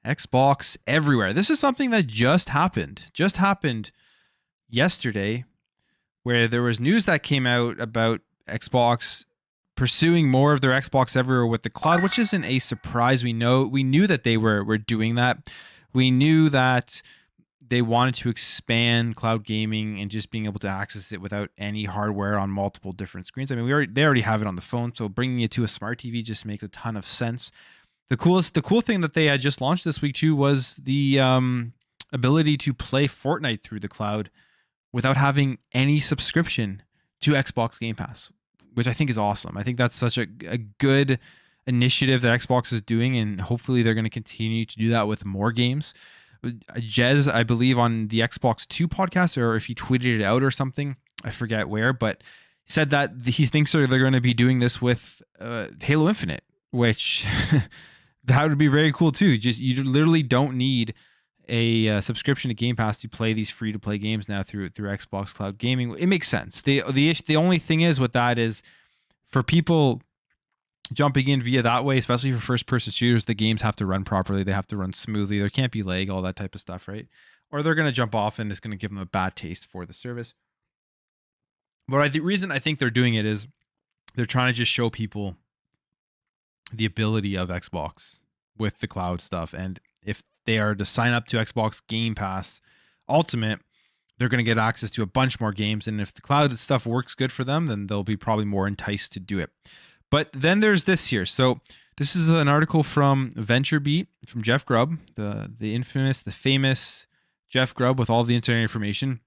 Xbox everywhere. This is something that just happened yesterday, where there was news that came out about Xbox pursuing more of their Xbox everywhere with the cloud, which isn't a surprise. We knew that they were doing that. We knew that they wanted to expand cloud gaming and just being able to access it without any hardware on multiple different screens. I mean, they already have it on the phone, so bringing it to a smart TV just makes a ton of sense. The cool thing that they had just launched this week too was the ability to play Fortnite through the cloud without having any subscription to Xbox Game Pass, which I think is awesome. I think that's such a good initiative that Xbox is doing, and hopefully they're going to continue to do that with more games. Jez, I believe on the Xbox 2 podcast, or if he tweeted it out or something, I forget where, but he said that he thinks they're going to be doing this with Halo Infinite, which that would be very cool too. Just you literally don't need a subscription to Game Pass to play these free to play games now through Xbox Cloud Gaming. It makes sense. The only thing is with that is for people jumping in via that way, especially for first person shooters, the games have to run properly. They have to run smoothly. There can't be lag, all that type of stuff, right? Or they're going to jump off and it's going to give them a bad taste for the service. But the reason I think they're doing it is they're trying to just show people the ability of Xbox with the cloud stuff. And if they are to sign up to Xbox Game Pass Ultimate, they're going to get access to a bunch more games. And if the cloud stuff works good for them, then they'll be probably more enticed to do it. But then there's this here. So this is an article from VentureBeat from Jeff Grubb, the famous Jeff Grubb with all the internet information.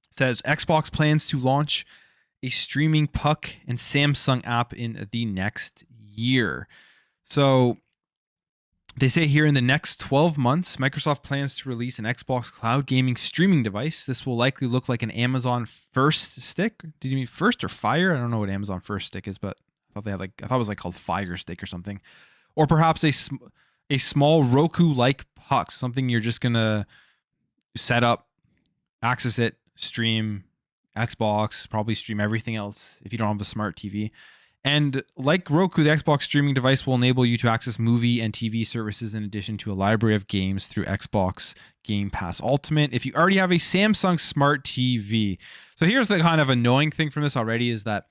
It says Xbox plans to launch a streaming puck and Samsung app in the next year. So they say here in the next 12 months, Microsoft plans to release an Xbox cloud gaming streaming device. This will likely look like an Amazon First Stick. Did you mean First or Fire? I don't know what Amazon First Stick is, but I thought it was like called Fire Stick or something. Or perhaps a small Roku-like puck, something you're just going to set up, access it, stream Xbox, probably stream everything else if you don't have a smart TV. And like Roku, the Xbox streaming device will enable you to access movie and TV services in addition to a library of games through Xbox Game Pass Ultimate if you already have a Samsung Smart TV. So here's the kind of annoying thing from this already is that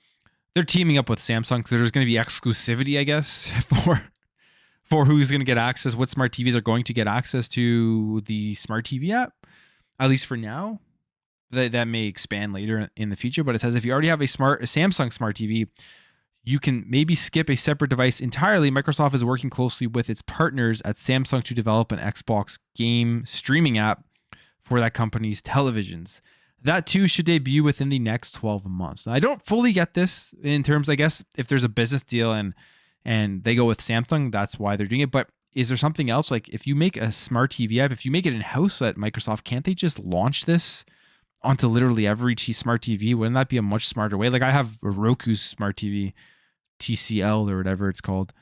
they're teaming up with Samsung, so there's going to be exclusivity, I guess, for who's going to get access, what smart TVs are going to get access to the smart TV app, at least for now. That may expand later in the future, but it says if you already have a Samsung Smart TV, you can maybe skip a separate device entirely. Microsoft is working closely with its partners at Samsung to develop an Xbox game streaming app for that company's televisions. That too should debut within the next 12 months. Now, I don't fully get this in terms, I guess, if there's a business deal and they go with Samsung, that's why they're doing it. But is there something else? Like if you make a smart TV app, if you make it in-house at Microsoft, can't they just launch this onto literally every smart TV? Wouldn't that be a much smarter way? Like I have a Roku smart TV, TCL or whatever it's called.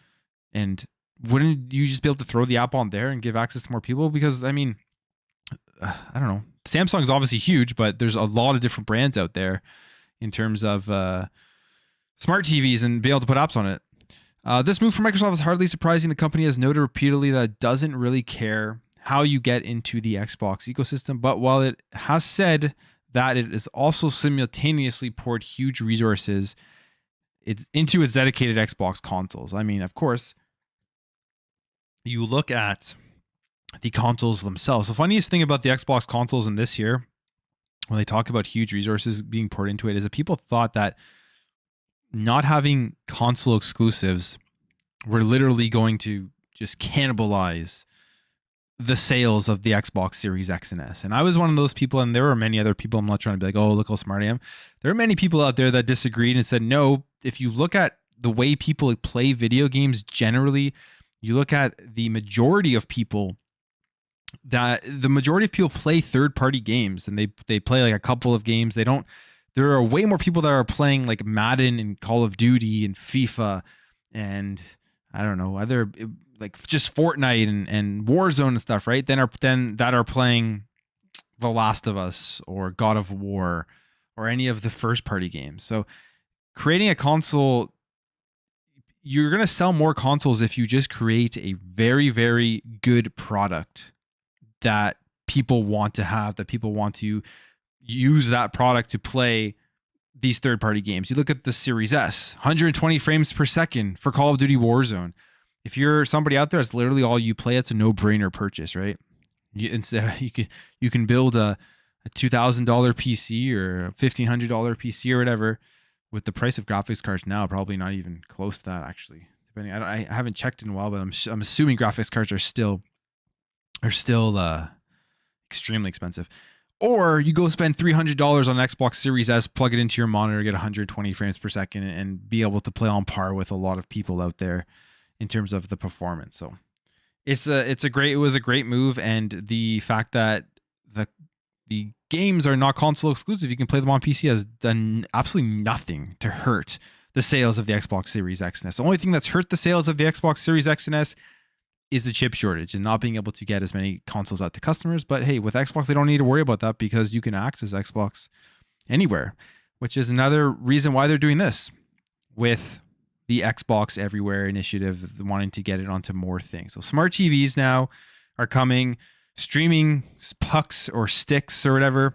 And wouldn't you just be able to throw the app on there and give access to more people? Because I mean, I don't know. Samsung's obviously huge, but there's a lot of different brands out there in terms of smart TVs and being able to put apps on it. This move from Microsoft is hardly surprising. The company has noted repeatedly that it doesn't really care how you get into the Xbox ecosystem, but while it has said that it is also simultaneously poured huge resources into its dedicated Xbox consoles. I mean, of course, you look at the consoles themselves. The funniest thing about the Xbox consoles in this year, when they talk about huge resources being poured into it, is that people thought that not having console exclusives were literally going to just cannibalize the sales of the Xbox Series X and S. And I was one of those people, and there were many other people. I'm not trying to be like, oh, look how smart I am. There are many people out there that disagreed and said, no, if you look at the way people play video games generally, you look at the majority of people play third-party games, and they play like a couple of games. There are way more people that are playing like Madden and Call of Duty and FIFA and I don't know, other like just Fortnite and Warzone and stuff, right? Then that are playing The Last of Us or God of War or any of the first party games. So creating a console, you're going to sell more consoles if you just create a very, very good product that people want to have, that people want to use that product to play these third-party games. You look at the Series S, 120 frames per second for Call of Duty Warzone. If you're somebody out there, that's literally all you play. It's a no-brainer purchase, right? You can build a $2,000 PC or a $1,500 PC or whatever with the price of graphics cards now, probably not even close to that actually. Depending, I haven't checked in a while, but I'm assuming graphics cards are still extremely expensive. Or you go spend $300 on an Xbox Series S, plug it into your monitor, get 120 frames per second, and be able to play on par with a lot of people out there in terms of the performance. So it was a great move, and the fact that the games are not console exclusive, you can play them on PC, has done absolutely nothing to hurt the sales of the Xbox Series X and S. The only thing that's hurt the sales of the Xbox Series X and S is the chip shortage and not being able to get as many consoles out to customers. But hey, with Xbox, they don't need to worry about that because you can access Xbox anywhere, which is another reason why they're doing this with the Xbox Everywhere initiative, wanting to get it onto more things. So smart TVs now are coming. Streaming pucks or sticks or whatever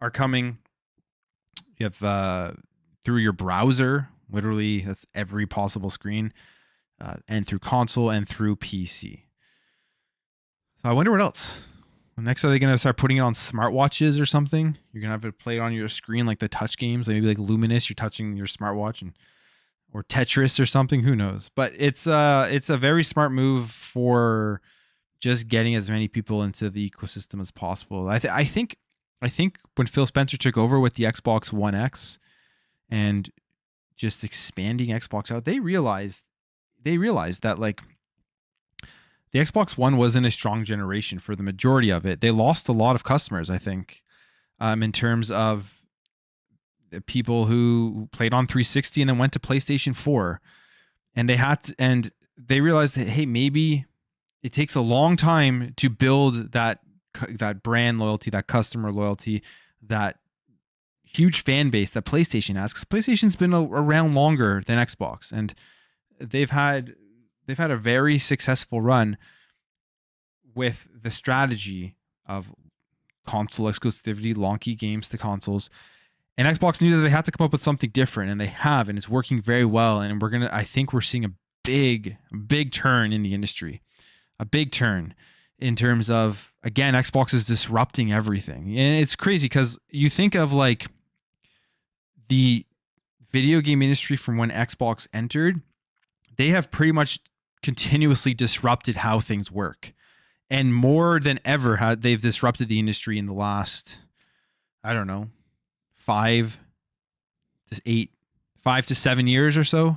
are coming. You have through your browser, literally that's every possible screen, and through console and through PC. So I wonder what else. Next, are they going to start putting it on smartwatches or something? You're going to have to play it on your screen like the touch games, maybe like Luminous. You're touching your smartwatch, or Tetris or something. Who knows? But it's a very smart move for just getting as many people into the ecosystem as possible. I think when Phil Spencer took over with the Xbox One X and just expanding Xbox out, they realized that like the Xbox One wasn't a strong generation for the majority of it. They lost a lot of customers, I think, in terms of the people who played on 360 and then went to PlayStation 4, and they realized that, hey, maybe it takes a long time to build that brand loyalty, that customer loyalty, that huge fan base that PlayStation has, because PlayStation's been around longer than Xbox, and they've had a very successful run with the strategy of console exclusivity, launching games to consoles. And Xbox knew that they had to come up with something different, and they have, and it's working very well. And I think we're seeing a big turn in the industry. A big turn in terms of, again, Xbox is disrupting everything. And it's crazy because you think of like the video game industry from when Xbox entered, they have pretty much continuously disrupted how things work. And more than ever, they've disrupted the industry in the last, I don't know, 5 to 7 years or so.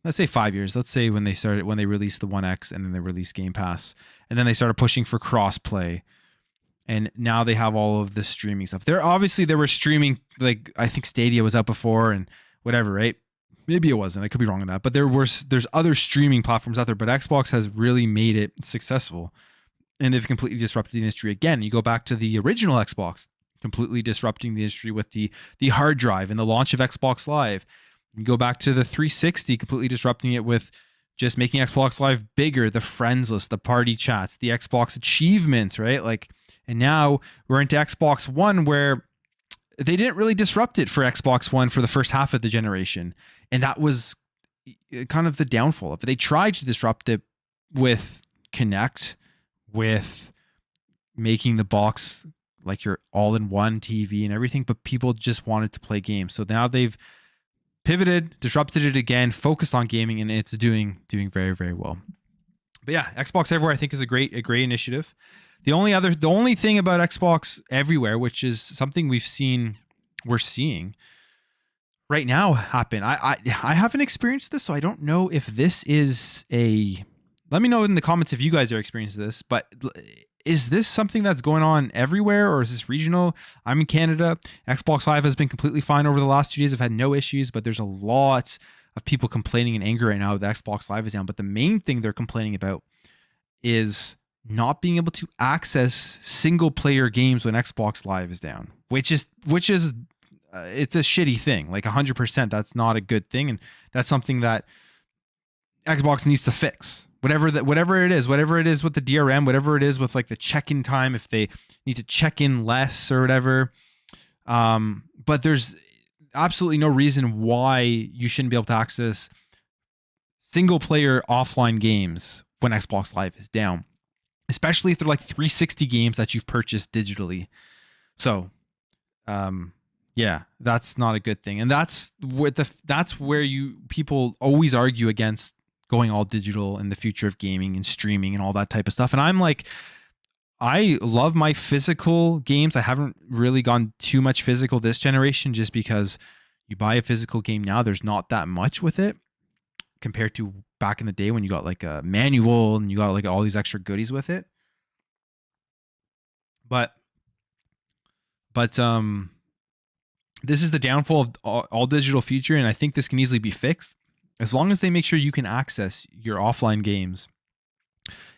Let's say 5 years. Let's say when they released the One X, and then they released Game Pass, and then they started pushing for crossplay, and now they have all of this streaming stuff. There were streaming, like I think Stadia was out before and whatever, right? Maybe it wasn't. I could be wrong on that. But there's other streaming platforms out there, but Xbox has really made it successful, and they've completely disrupted the industry again. You go back to the original Xbox, completely disrupting the industry with the hard drive and the launch of Xbox Live. You go back to the 360, completely disrupting it with just making Xbox Live bigger, the friends list, the party chats, the Xbox achievements, right? Like, and now we're into Xbox One, where they didn't really disrupt it for Xbox One for the first half of the generation. And that was kind of the downfall of it. They tried to disrupt it with Kinect, with making the box like your all-in-one TV and everything, but people just wanted to play games. So now they've pivoted, disrupted it again, focused on gaming, and it's doing very, very well. But yeah, Xbox Everywhere I think is a great initiative. The only thing about Xbox Everywhere, which is something we're seeing right now happen. I haven't experienced this, so I don't know if this is let me know in the comments if you guys are experiencing this, but is this something that's going on everywhere, or is this regional? I'm in Canada. Xbox Live has been completely fine over the last 2 days. I've had no issues, but there's a lot of people complaining and anger right now that Xbox Live is down. But the main thing they're complaining about is not being able to access single player games when Xbox Live is down, which is it's a shitty thing. Like 100%, that's not a good thing, and that's something that Xbox needs to fix. Whatever it is with the DRM, whatever it is with like the check-in time, if they need to check in less or whatever. But there's absolutely no reason why you shouldn't be able to access single player offline games when Xbox Live is down, especially if they're like 360 games that you've purchased digitally. So, yeah, that's not a good thing. And that's where people always argue against going all digital in the future of gaming and streaming and all that type of stuff. And I'm like, I love my physical games. I haven't really gone too much physical this generation, just because you buy a physical game now, there's not that much with it compared to back in the day when you got like a manual and you got like all these extra goodies with it. But this is the downfall of all digital future, and I think this can easily be fixed as long as they make sure you can access your offline games.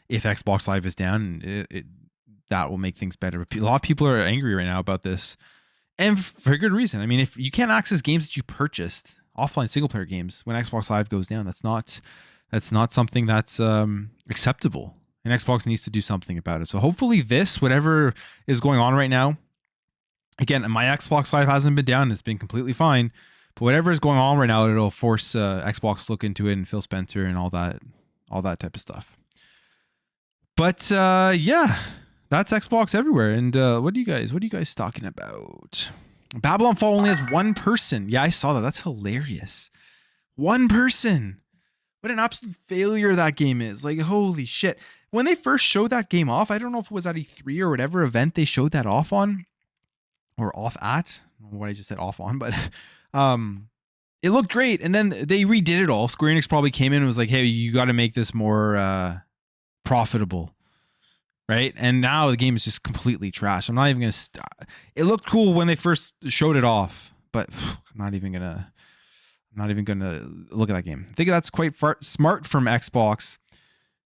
If Xbox Live is down, that will make things better. But a lot of people are angry right now about this, and for good reason. I mean, if you can't access games that you purchased, offline single player games, when Xbox Live goes down, that's not something that's acceptable, and Xbox needs to do something about it. So hopefully whatever is going on right now, again, my Xbox Live hasn't been down, it's been completely fine, but whatever is going on right now, it'll force Xbox to look into it, and Phil Spencer and all that type of stuff. But yeah, that's Xbox everywhere. And what are you guys talking about? Babylon Fall only has one person. Yeah, I saw that. That's hilarious. One person. What an absolute failure that game is. Like, holy shit. When they first showed that game off, I don't know if it was at E3 or whatever event they showed that off on, or off at. I don't know what I just said off on, but it looked great. And then they redid it all. Square Enix probably came in and was like, hey, you got to make this more profitable. Right. And now the game is just completely trash. I'm not even going to. It looked cool when they first showed it off, but I'm not even going to look at that game. I think that's quite smart from Xbox.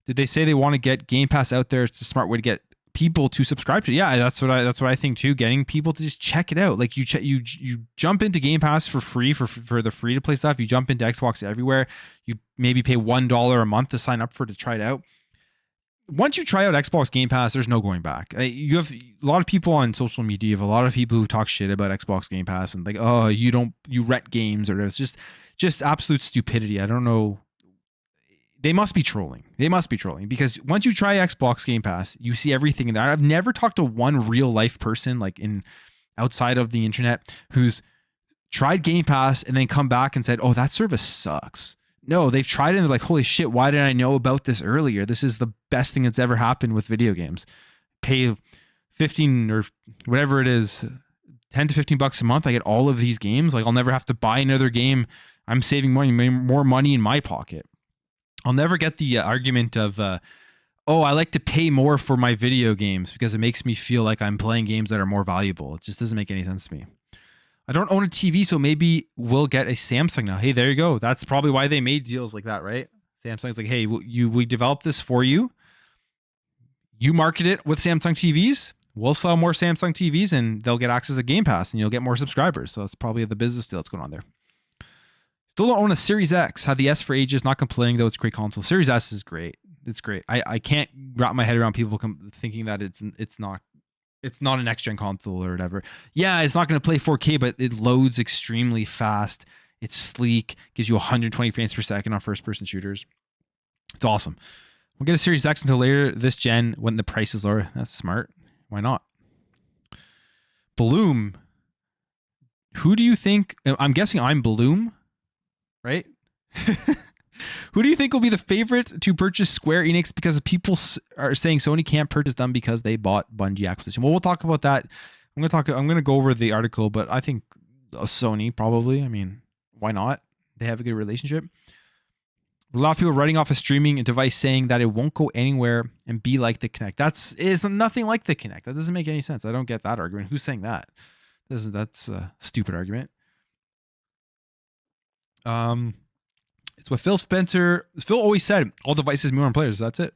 Did they say they want to get Game Pass out there? It's a smart way to get people to subscribe to it. Yeah, that's what I think too. Getting people to just check it out. Like you jump into Game Pass for free for the free to play stuff. You jump into Xbox everywhere. You maybe pay $1 a month to sign up to try it out. Once you try out Xbox Game Pass, there's no going back. You have a lot of people on social media. You have a lot of people who talk shit about Xbox Game Pass and like, oh, you rent games, or it's just absolute stupidity. I don't know. They must be trolling. Because once you try Xbox Game Pass, you see everything in there. I've never talked to one real life person like outside of the internet who's tried Game Pass and then come back and said, oh, that service sucks. No, they've tried it and they're like, holy shit, why didn't I know about this earlier? This is the best thing that's ever happened with video games. Pay 15 or whatever it is, 10 to 15 bucks a month. I get all of these games. Like, I'll never have to buy another game. I'm saving more money in my pocket. I'll never get the argument of, oh, I like to pay more for my video games because it makes me feel like I'm playing games that are more valuable. It just doesn't make any sense to me. I don't own a TV, so maybe we'll get a Samsung now. Hey, there you go. That's probably why they made deals like that, right? Samsung's like, hey, we developed this for you. You market it with Samsung TVs. We'll sell more Samsung TVs, and they'll get access to Game Pass, and you'll get more subscribers. So that's probably the business deal that's going on there. Still don't own a Series X. Had the S for ages. Not complaining though. It's a great console. Series S is great. It's great. I can't wrap my head around people thinking that it's not a next gen console or whatever. Yeah, it's not going to play 4K, but it loads extremely fast. It's sleek. Gives you 120 frames per second on first person shooters. It's awesome. We'll get a Series X until later this gen when the price is lower. That's smart. Why not? Bloom. Who do you think? I'm guessing I'm Bloom, right? Who do you think will be the favorite to purchase Square Enix? Because people are saying Sony can't purchase them because they bought Bungie acquisition. Well, we'll talk about that. I'm going to go over the article, but I think Sony probably. I mean, why not? They have a good relationship. A lot of people writing off a streaming device saying that it won't go anywhere and be like the Kinect. Is nothing like the Kinect. That doesn't make any sense. I don't get that argument. Who's saying that? That's a stupid argument. It's what Phil Spencer. Phil always said, all devices mirror on players. That's it.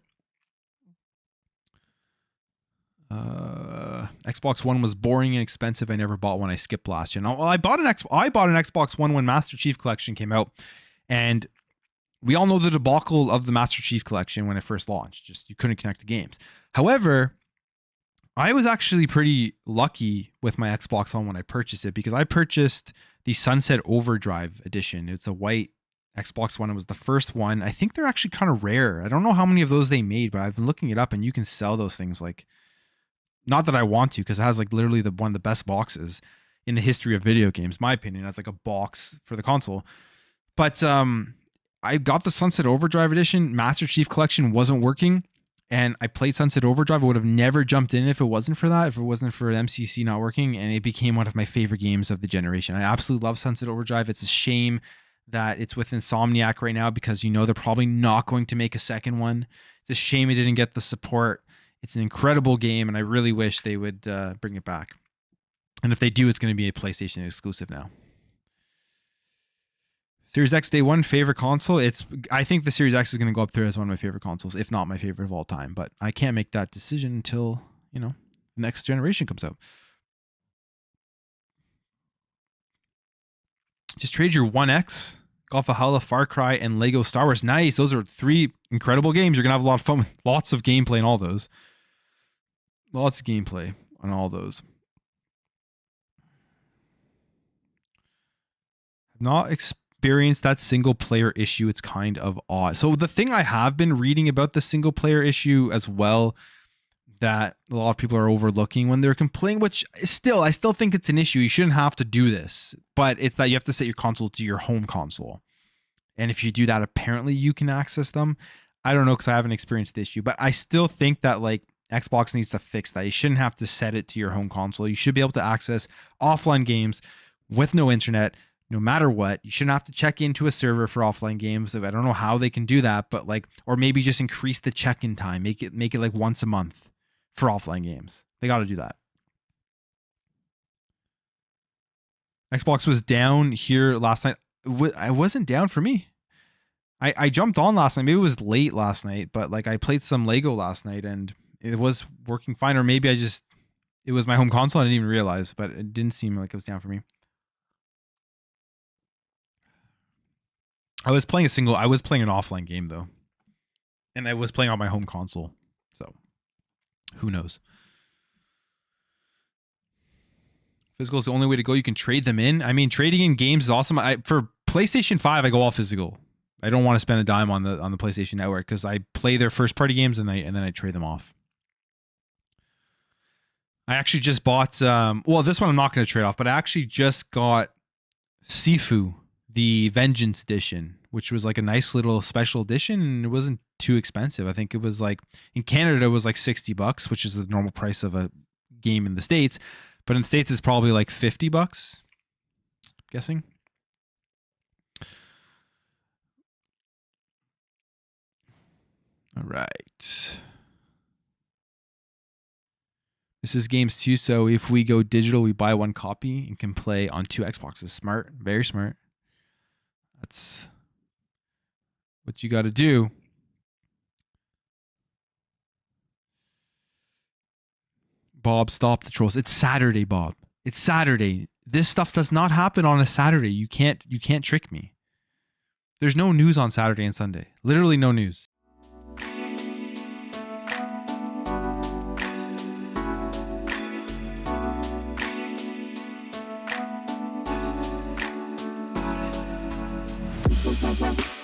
Xbox One was boring and expensive. I never bought one. I skipped last year. Well, I bought an Xbox One when Master Chief Collection came out, and we all know the debacle of the Master Chief Collection when it first launched. Just you couldn't connect to games. However, I was actually pretty lucky with my Xbox One when I purchased it, because I purchased the Sunset Overdrive edition. It's a white Xbox One. It was the first one. I think they're actually kind of rare. I don't know how many of those they made, but I've been looking it up, and you can sell those things like, not that I want to, because it has like literally one of the best boxes in the history of video games, my opinion, as like a box for the console. But I got the Sunset Overdrive edition. Master Chief Collection wasn't working, and I played Sunset Overdrive. I would have never jumped in if it wasn't for that, if it wasn't for MCC not working, and it became one of my favorite games of the generation. I absolutely love Sunset Overdrive. It's a shame that it's with Insomniac right now, because they're probably not going to make a second one. It's a shame it didn't get the support. It's an incredible game, and I really wish they would bring it back. And if they do, it's going to be a PlayStation exclusive now. Series X Day 1, favorite console? I think the Series X is going to go up there as one of my favorite consoles, if not my favorite of all time. But I can't make that decision until, the next generation comes out. Just trade your 1X, God of Valhalla, Far Cry, and Lego Star Wars. Nice. Those are 3 incredible games. You're going to have a lot of fun with lots of gameplay in all those. Lots of gameplay on all those. Not experienced that single player issue. It's kind of odd. So the thing I have been reading about the single player issue as well, that a lot of people are overlooking when they're complaining, which I still think it's an issue. You shouldn't have to do this, but it's that you have to set your console to your home console. And if you do that, apparently you can access them. I don't know, because I haven't experienced the issue, but I still think that like Xbox needs to fix that. You shouldn't have to set it to your home console. You should be able to access offline games with no internet, no matter what. You shouldn't have to check into a server for offline games. I don't know how they can do that, but or maybe just increase the check-in time. Make it like once a month for offline games. They got to do that. Xbox was down here last night. I wasn't down for me. I jumped on last night. Maybe it was late last night, but I played some Lego last night and it was working fine. Or maybe it was my home console. I didn't even realize, but it didn't seem like it was down for me. I was playing an offline game though. And I was playing on my home console. So who knows? Physical is the only way to go. You can trade them in. I mean, trading in games is awesome. For PlayStation 5, I go all physical. I don't want to spend a dime on the PlayStation Network, because I play their first party games and then I trade them off. I actually just bought this one I'm not going to trade off, but I actually just got Sifu, the Vengeance edition, which was like a nice little special edition, and it wasn't too expensive. I think it was in Canada it was $60, which is the normal price of a game in the States, but in the States it's probably $50, I'm guessing. All right. This is games too, so if we go digital, we buy one copy and can play on 2 Xboxes. Smart, very smart. That's what you got to do. Bob, stop the trolls. It's Saturday, Bob. It's Saturday. This stuff does not happen on a Saturday. You can't trick me. There's no news on Saturday and Sunday. Literally no news. Bye.